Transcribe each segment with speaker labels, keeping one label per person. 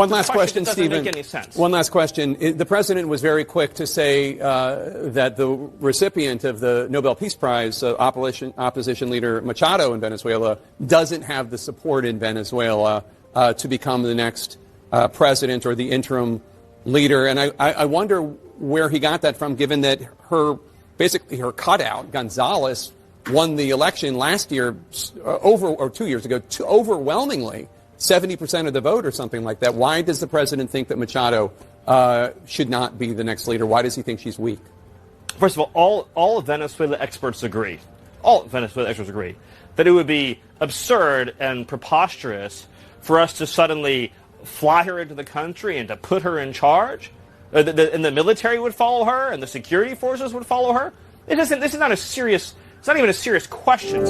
Speaker 1: One last question,
Speaker 2: doesn't
Speaker 1: Stephen.
Speaker 2: Make any sense.
Speaker 1: One last question. The president was very quick to say that the recipient of the Nobel Peace Prize, opposition leader Machado in Venezuela, doesn't have the support in Venezuela to become the next president or the interim leader. And I wonder where he got that from, given that basically her cutout, Gonzalez, won the election last year, 2 years ago, overwhelmingly. 70% of the vote or something like that. Why does the president think that Machado should not be the next leader? Why does he think she's weak?
Speaker 2: First of all of Venezuela experts agree, that it would be absurd and preposterous for us to suddenly fly her into the country and to put her in charge. And the military would follow her and the security forces would follow her. This is not a serious, it's not even a serious question.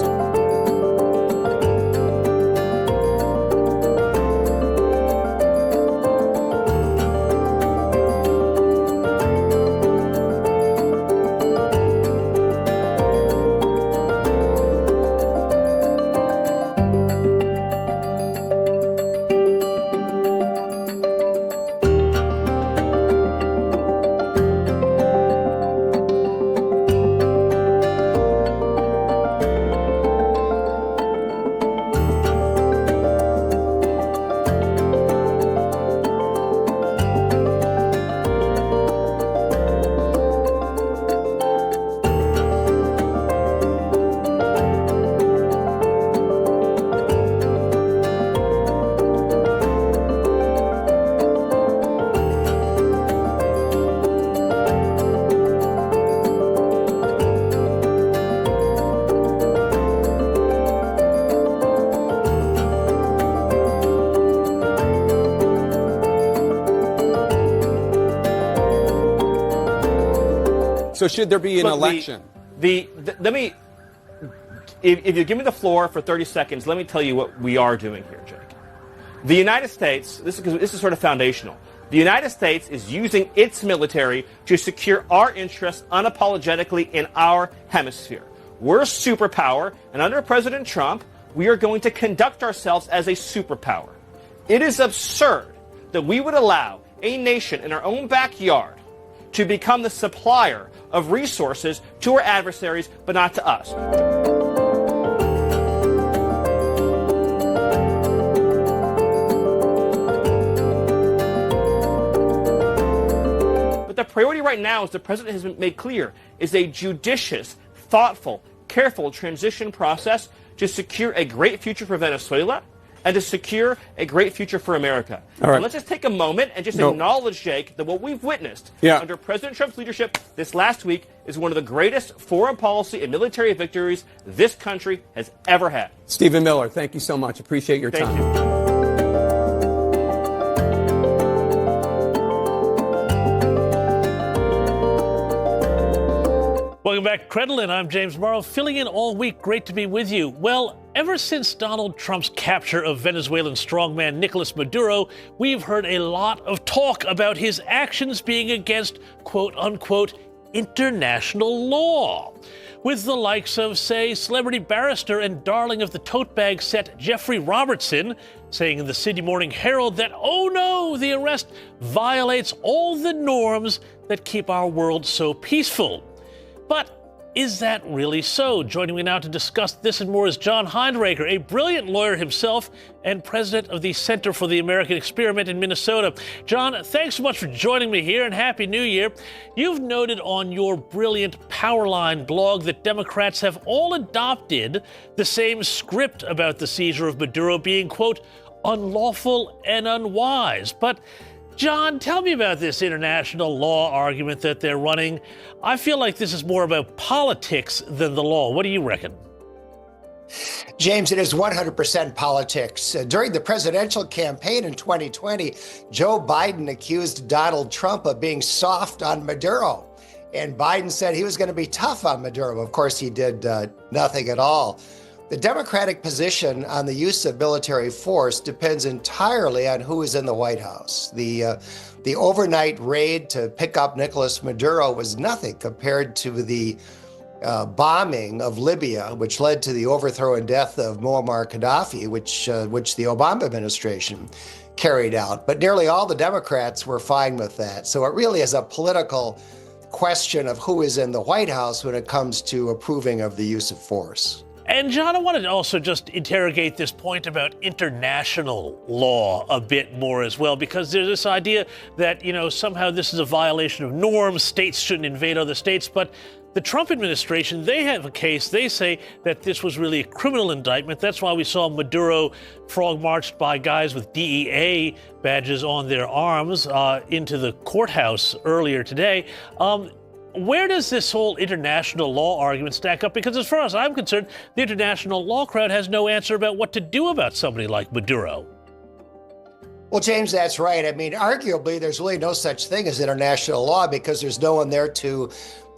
Speaker 1: So should there be an election?
Speaker 2: Let me, if you give me the floor for 30 seconds, let me tell you what we are doing here, Jake. The United States, this is sort of foundational. The United States is using its military to secure our interests unapologetically in our hemisphere. We're a superpower, and under President Trump, we are going to conduct ourselves as a superpower. It is absurd that we would allow a nation in our own backyard to become the supplier of resources to our adversaries, but not to us. But the priority right now, as the president has made clear, is a judicious, thoughtful, careful transition process to secure a great future for Venezuela and to secure a great future for America.
Speaker 1: All right.
Speaker 2: And let's just take a moment and just acknowledge, Jake, that what we've witnessed under President Trump's leadership this last week is one of the greatest foreign policy and military victories this country has ever had.
Speaker 1: Stephan Miller, thank you so much. Appreciate your time.
Speaker 2: Thank you.
Speaker 3: Welcome back, Credlin. I'm James Morrow, filling in all week. Great to be with you. Well, ever since Donald Trump's capture of Venezuelan strongman Nicholas Maduro, we've heard a lot of talk about his actions being against, quote-unquote, international law. With the likes of, say, celebrity barrister and darling of the tote bag set Jeffrey Robertson saying in the Sydney Morning Herald that, oh no, the arrest violates all the norms that keep our world so peaceful. But is that really so? Joining me now to discuss this and more is John Heinraker, a brilliant lawyer himself and president of the Center for the American Experiment in Minnesota. John, thanks so much for joining me here, and Happy New Year. You've noted on your brilliant Powerline blog that Democrats have all adopted the same script about the seizure of Maduro being, quote, unlawful and unwise. But John, tell me about this international law argument that they're running. I feel like this is more about politics than the law. What do you reckon?
Speaker 4: James, it is 100% politics. During the presidential campaign in 2020, Joe Biden accused Donald Trump of being soft on Maduro. And Biden said he was going to be tough on Maduro. Of course, he did nothing at all. The Democratic position on the use of military force depends entirely on who is in the White House. The overnight raid to pick up Nicholas Maduro was nothing compared to the bombing of Libya, which led to the overthrow and death of Muammar Gaddafi, which the Obama administration carried out. But nearly all the Democrats were fine with that. So it really is a political question of who is in the White House when it comes to approving of the use of force.
Speaker 3: And John, I wanted to also just interrogate this point about international law a bit more as well, because there's this idea that, somehow this is a violation of norms, states shouldn't invade other states, but the Trump administration, they have a case. They say that this was really a criminal indictment. That's why we saw Maduro frog marched by guys with DEA badges on their arms into the courthouse earlier today. Where does this whole international law argument stack up? Because as far as I'm concerned, the international law crowd has no answer about what to do about somebody like Maduro.
Speaker 4: Well, James, that's right. I mean, arguably, there's really no such thing as international law because there's no one there to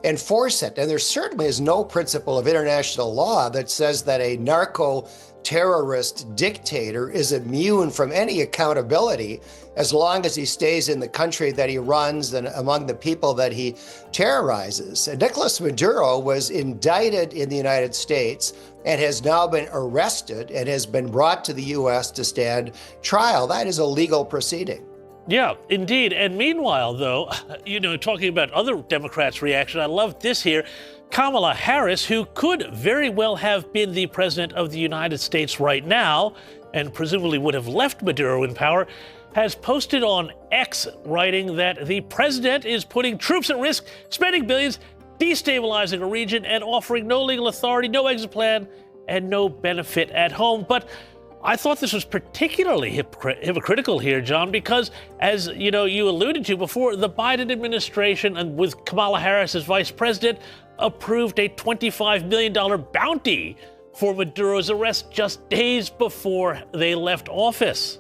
Speaker 4: enforce it. And there certainly is no principle of international law that says that a narco-terrorist dictator is immune from any accountability as long as he stays in the country that he runs and among the people that he terrorizes. And Nicholas Maduro was indicted in the United States and has now been arrested and has been brought to the U.S. to stand trial. That is a legal proceeding.
Speaker 3: Yeah, indeed. And meanwhile, though, talking about other Democrats' reaction, I love this here. Kamala Harris, who could very well have been the president of the United States right now, and presumably would have left Maduro in power, has posted on X, writing that the president is putting troops at risk, spending billions, destabilizing a region, and offering no legal authority, no exit plan, and no benefit at home. But I thought this was particularly hypocritical here, John, because as you alluded to before, the Biden administration, and with Kamala Harris as vice president, approved a $25 million bounty for Maduro's arrest just days before they left office.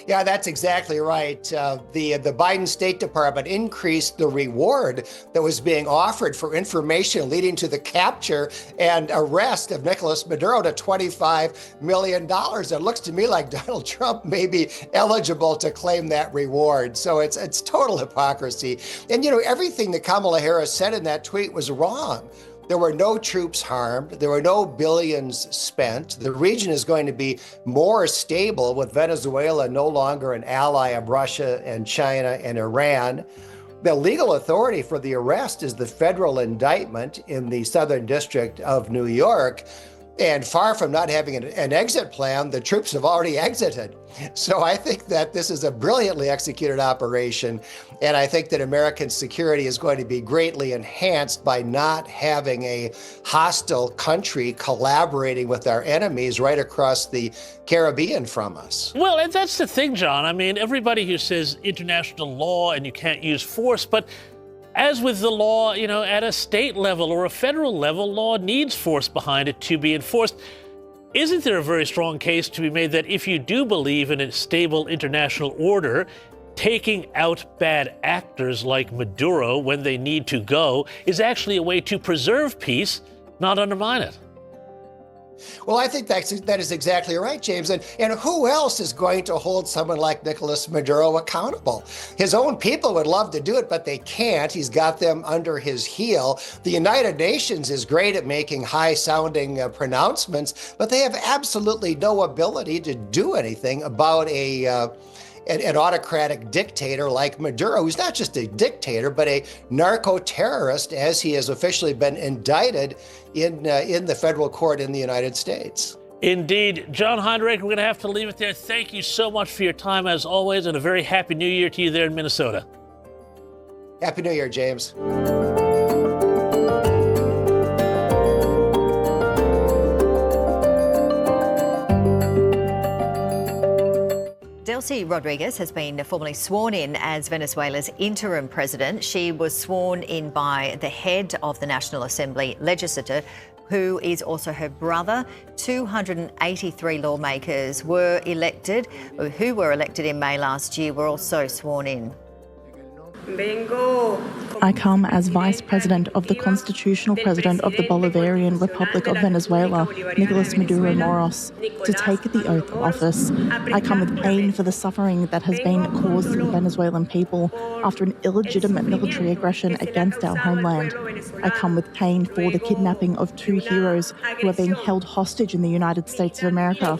Speaker 4: Yeah, that's exactly right. The Biden State Department increased the reward that was being offered for information leading to the capture and arrest of Nicholas Maduro to $25 million. It looks to me like Donald Trump may be eligible to claim that reward. So it's total hypocrisy. And, everything that Kamala Harris said in that tweet was wrong. There were no troops harmed. There were no billions spent. The region is going to be more stable with Venezuela no longer an ally of Russia and China and Iran. The legal authority for the arrest is the federal indictment in the Southern District of New York. And far from not having an exit plan, the troops have already exited. So I think that this is a brilliantly executed operation. And I think that American security is going to be greatly enhanced by not having a hostile country collaborating with our enemies right across the Caribbean from us.
Speaker 3: Well, and that's the thing, John. I mean, everybody who says international law and you can't use force, but as with the law, at a state level or a federal level, law needs force behind it to be enforced. Isn't there a very strong case to be made that if you do believe in a stable international order, taking out bad actors like Maduro when they need to go is actually a way to preserve peace, not undermine it?
Speaker 4: Well, I think that is exactly right, James. And who else is going to hold someone like Nicholas Maduro accountable? His own people would love to do it, but they can't. He's got them under his heel. The United Nations is great at making high-sounding pronouncements, but they have absolutely no ability to do anything about an autocratic dictator like Maduro, who's not just a dictator, but a narco-terrorist, as he has officially been indicted in the federal court in the United States.
Speaker 3: Indeed. John Heinrich, we're going to have to leave it there. Thank you so much for your time, as always, and a very happy New Year to you there in Minnesota.
Speaker 4: Happy New Year, James.
Speaker 5: Delcy Rodriguez has been formally sworn in as Venezuela's interim president. She was sworn in by the head of the National Assembly legislature, who is also her brother. 283 lawmakers who were elected in May last year were also sworn in.
Speaker 6: I come as Vice President of the Constitutional President of the Bolivarian Republic of Venezuela, Nicholas Maduro Moros, to take the oath of office. I come with pain for the suffering that has been caused to the Venezuelan people after an illegitimate military aggression against our homeland. I come with pain for the kidnapping of two heroes who are being held hostage in the United States of America.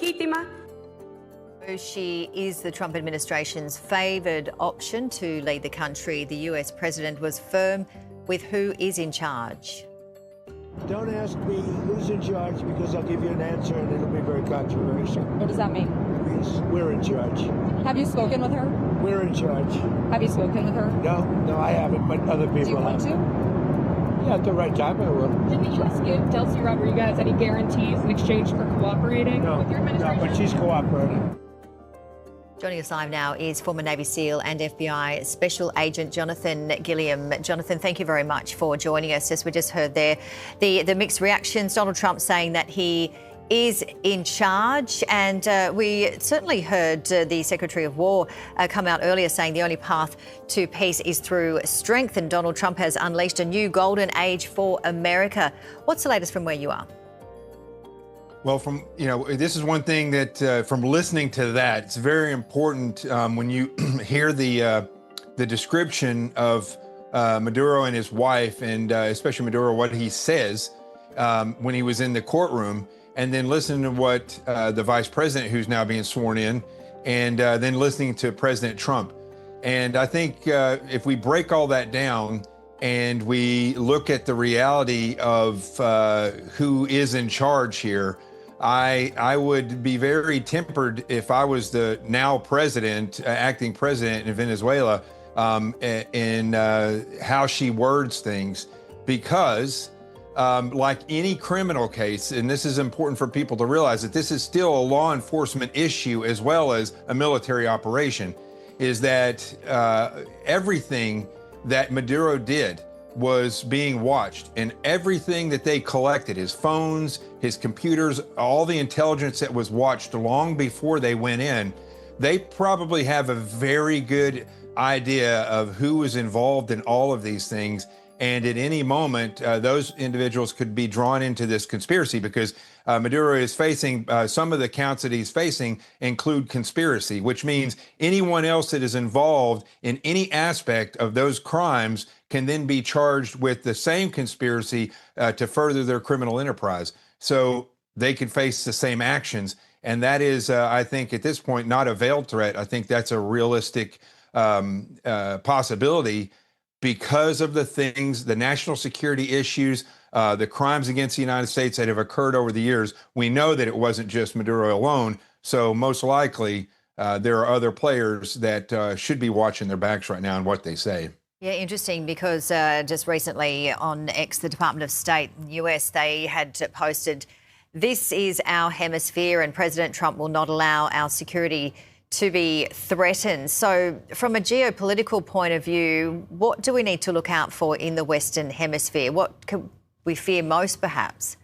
Speaker 5: She is the Trump administration's favoured option to lead the country. The US president was firm with who is in charge.
Speaker 7: Don't ask me who's in charge because I'll give you an answer and it'll be very controversial.
Speaker 8: What does that mean?
Speaker 7: It means we're in charge.
Speaker 8: Have you spoken with her?
Speaker 7: We're in charge.
Speaker 8: Have you spoken with her?
Speaker 7: No, I haven't, but other people have.
Speaker 8: Do you want to?
Speaker 7: Yeah, at the right time I will.
Speaker 8: Did Nicholas give Delcy Rodriguez any guarantees in exchange for cooperating with your administration?
Speaker 7: No, but she's cooperating.
Speaker 5: Joining us live now is former Navy SEAL and FBI Special Agent Jonathan Gilliam. Jonathan, thank you very much for joining us. As we just heard there, the mixed reactions, Donald Trump saying that he is in charge, and we certainly heard the Secretary of War come out earlier saying the only path to peace is through strength, and Donald Trump has unleashed a new golden age for America. What's the latest from where you are?
Speaker 9: Well, this is one thing that from listening to that, it's very important when you hear the description of Maduro and his wife, and especially Maduro, what he says when he was in the courtroom, and then listening to what the vice president, who's now being sworn in, and then listening to President Trump. And I think if we break all that down and we look at the reality of who is in charge here, I would be very tempered if I was the now president, acting president in Venezuela, in how she words things, because like any criminal case, and this is important for people to realize that this is still a law enforcement issue as well as a military operation, is that everything that Maduro did was being watched, and everything that they collected, his phones, his computers, all the intelligence that was watched long before they went in, they probably have a very good idea of who was involved in all of these things. And at any moment, those individuals could be drawn into this conspiracy, because Maduro is facing, some of the counts that he's facing include conspiracy, which means anyone else that is involved in any aspect of those crimes can then be charged with the same conspiracy to further their criminal enterprise. So they could face the same actions. And that is, I think, at this point, not a veiled threat. I think that's a realistic possibility, because of the things, the national security issues, the crimes against the United States that have occurred over the years. We know that it wasn't just Maduro alone. So most likely there are other players that should be watching their backs right now and what they say.
Speaker 5: Yeah, interesting, because just recently on X, the Department of State in the US, they had posted, "This is our hemisphere and President Trump will not allow our security to be threatened." So from a geopolitical point of view, what do we need to look out for in the Western Hemisphere? What can we fear most, perhaps?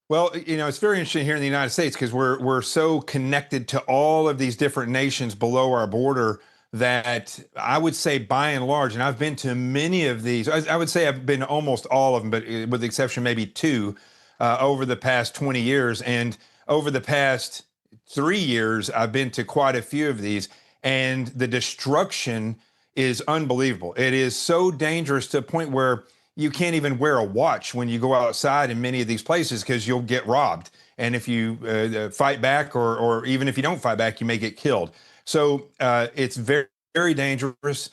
Speaker 9: Well, it's very interesting here in the United States, because we're so connected to all of these different nations below our border that I would say, by and large, and I've been to many of these, I would say I've been to almost all of them, but with the exception maybe two over the past 20 years. And over the past 3 years, I've been to quite a few of these, and the destruction is unbelievable. It is so dangerous to a point where you can't even wear a watch when you go outside in many of these places, because you'll get robbed. And if you fight back, or even if you don't fight back, you may get killed. So it's very, very dangerous.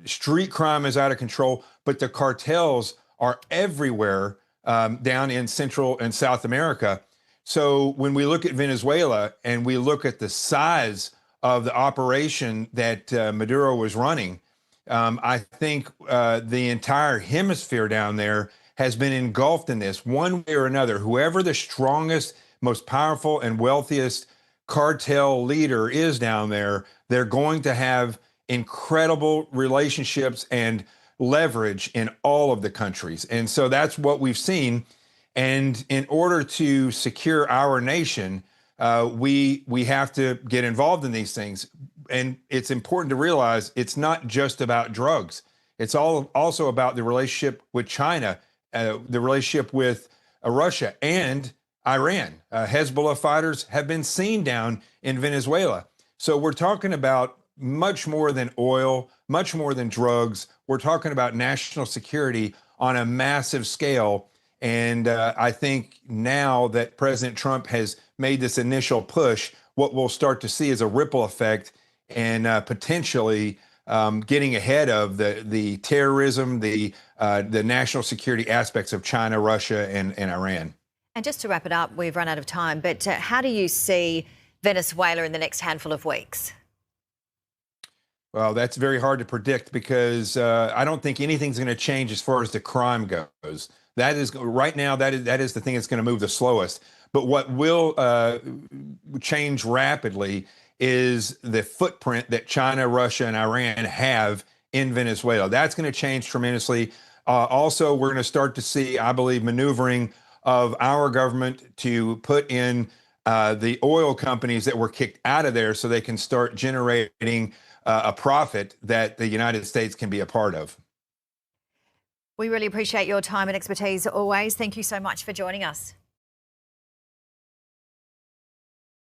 Speaker 9: Street crime is out of control, but the cartels are everywhere down in Central and South America. So when we look at Venezuela and we look at the size of the operation that Maduro was running, I think the entire hemisphere down there has been engulfed in this one way or another. Whoever the strongest, most powerful and wealthiest cartel leader is down there, they're going to have incredible relationships and leverage in all of the countries. And so that's what we've seen. And in order to secure our nation, we have to get involved in these things. And it's important to realize it's not just about drugs. It's also about the relationship with China, the relationship with Russia and Iran. Hezbollah fighters have been seen down in Venezuela. So we're talking about much more than oil, much more than drugs. We're talking about national security on a massive scale. And I think now that President Trump has made this initial push, what we'll start to see is a ripple effect and potentially getting ahead of the terrorism, the national security aspects of China, Russia, and Iran.
Speaker 5: And just to wrap it up, we've run out of time, but how do you see Venezuela in the next handful of weeks?
Speaker 9: Well, that's very hard to predict because I don't think anything's going to change as far as the crime goes. That is right now, that is the thing that's going to move the slowest. But what will change rapidly is the footprint that China, Russia, and Iran have in Venezuela. That's going to change tremendously. Also, we're going to start to see, I believe, maneuvering of our government to put in the oil companies that were kicked out of there so they can start generating a profit that the United States can be a part of.
Speaker 5: We really appreciate your time and expertise always. Thank you so much for joining us.